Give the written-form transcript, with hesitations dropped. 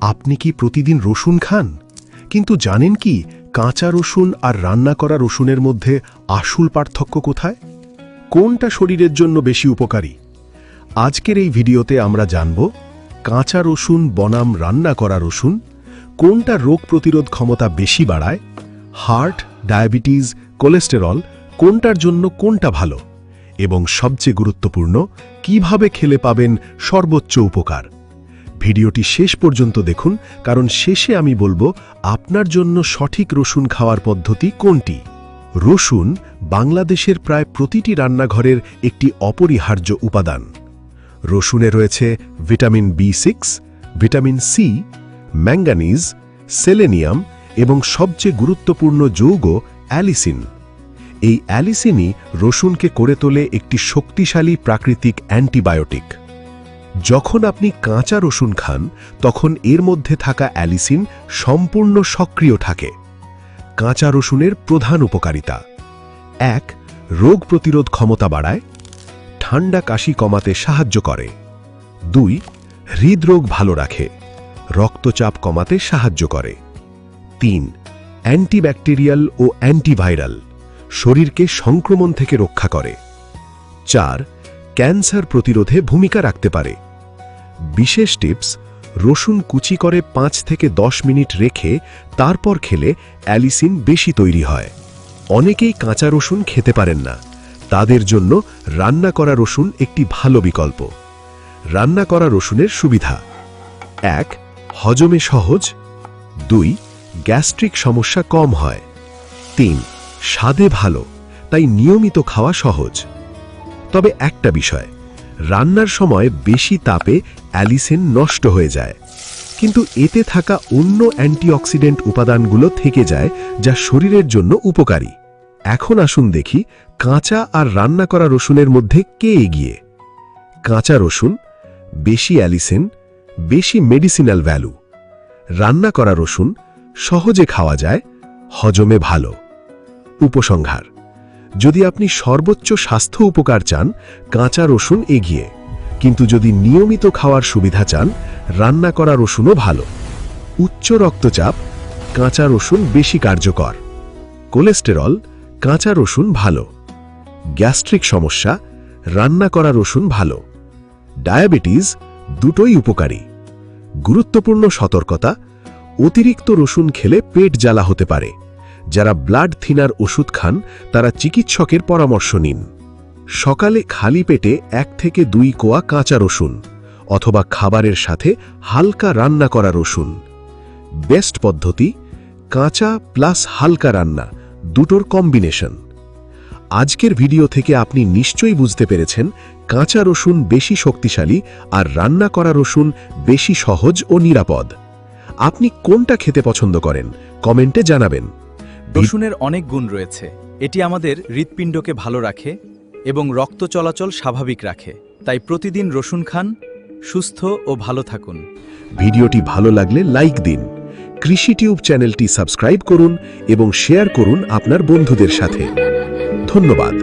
আপনি কি প্রতিদিন রসুন খান? কিন্তু জানেন কি কাঁচা রসুন আর রান্না করা রসুনের মধ্যে আসল পার্থক্য কোথায়? কোনটা শরীরের জন্য বেশি উপকারী? আজকের এই ভিডিওতে আমরা জানব কাঁচা রসুন বনাম রান্না করা রসুন, কোনটা রোগ প্রতিরোধ ক্ষমতা বেশি বাড়ায়, হার্ট, ডায়াবেটিস, কোলেস্টেরল কোনটার জন্য কোনটা ভালো, এবং সবচেয়ে গুরুত্বপূর্ণ কিভাবে খেলে পাবেন সর্বোচ্চ উপকার। ভিডিওটি শেষ পর্যন্ত দেখুন, কারণ শেষে আমি বলবো আপনার জন্য সঠিক রসুন খাওয়ার পদ্ধতি কোনটি। রসুন বাংলাদেশের প্রায় প্রতিটি রান্নাঘরের একটি অপরিহার্য উপাদান। রসুনে রয়েছে vitamin B6, vitamin C, manganese, selenium এবং সবচেয়ে গুরুত্বপূর্ণ যৌগ অ্যালিসিন। এই অ্যালিসিনই রসুনকে করে তোলে একটি শক্তিশালী প্রাকৃতিক অ্যান্টিবায়োটিক। যখন আপনি কাঁচা রসুন খান তখন এর মধ্যে থাকা অ্যালিসিন সম্পূর্ণ সক্রিয় থাকে। কাঁচা রসুনের প্রধান উপকারিতা: ১. রোগ প্রতিরোধ ক্ষমতা বাড়ায়, ঠান্ডা কাশি কমাতে সাহায্য করে। ২. হৃদরোগ ভালো রাখে, রক্তচাপ কমাতে সাহায্য করে। ৩. অ্যান্টিব্যাকটেরিয়াল ও অ্যান্টিভাইরাল, শরীরকে সংক্রমণ থেকে রক্ষা করে। ৪. ক্যান্সার প্রতিরোধে ভূমিকা রাখতে পারে। বিশেষ টিপস: রসুন কুচি করে ৫ থেকে ১০ মিনিট রেখে তারপর খেলে অ্যালিসিন বেশি তৈরি হয়। অনেকেই কাঁচা রসুন খেতে পারেন না, তাদের জন্য রান্না করা রসুন একটি ভালো বিকল্প। রান্না করা রসুনের সুবিধা: ১. হজমে সহজ। ২. গ্যাস্ট্রিক সমস্যা কম হয়। ৩. স্বাদে ভালো, তাই নিয়মিত খাওয়া সহজ। তবে একটা বিষয়, রান্নার সময় বেশি তাপে অ্যালিসিন নষ্ট হয়ে যায়, কিন্তু এতে থাকা অন্য অ্যান্টিঅক্সিডেন্ট উপাদানগুলো থেকে যায়, যা শরীরের জন্য উপকারী। এখন আসুন দেখি কাঁচা আর রান্না করা রসুনের মধ্যে কে এগিয়ে। কাঁচা রসুন বেশি অ্যালিসিন, বেশি মেডিসিনাল ভ্যালু। রান্না করা রসুন সহজে খাওয়া যায়, হজমে ভালো। উপসংহার: যদি আপনি সর্বোচ্চ স্বাস্থ্য উপকার চান, কাঁচা রসুন এগিয়ে, কিন্তু যদি নিয়মিত খাওয়ার সুবিধা চান, রান্না করা রসুনও ভালো। উচ্চ রক্তচাপ, কাঁচা রসুন বেশি কার্যকর। কোলেস্টেরল, কাঁচা রসুন ভালো। গ্যাস্ট্রিক সমস্যা, রান্না করা রসুন ভালো। ডায়াবেটিস, দুটোই উপকারী। গুরুত্বপূর্ণ সতর্কতা: অতিরিক্ত রসুন খেলে পেট জ্বালা হতে পারে। যারা ব্লাড থিনার ওষুধ খান তারা চিকিৎসকের পরামর্শ নিন। সকালে খালি পেটে ১ থেকে ২ কোয়া কাঁচা রসুন অথবা খাবারের সাথে হালকা রান্না করা রসুন। বেস্ট পদ্ধতি: কাঁচা প্লাস হালকা রান্না, দুটোর কম্বিনেশন। আজকের ভিডিও থেকে আপনি নিশ্চয়ই বুঝতে পেরেছেন কাঁচা রসুন বেশি শক্তিশালী আর রান্না করা রসুন বেশি সহজ ও নিরাপদ। আপনি কোনটা খেতে পছন্দ করেন কমেন্টে জানাবেন। রসুনের অনেক গুণ রয়েছে। এটি আমাদের হৃৎপিণ্ডকে ভালো রাখে এবং রক্ত চলাচল স্বাভাবিক রাখে। তাই প্রতিদিন রসুন খান, সুস্থ ও ভালো থাকুন। ভিডিওটি ভালো লাগলে লাইক দিন, কৃষি টিউব চ্যানেলটি সাবস্ক্রাইব করুন এবং শেয়ার করুন আপনার বন্ধুদের সাথে। ধন্যবাদ।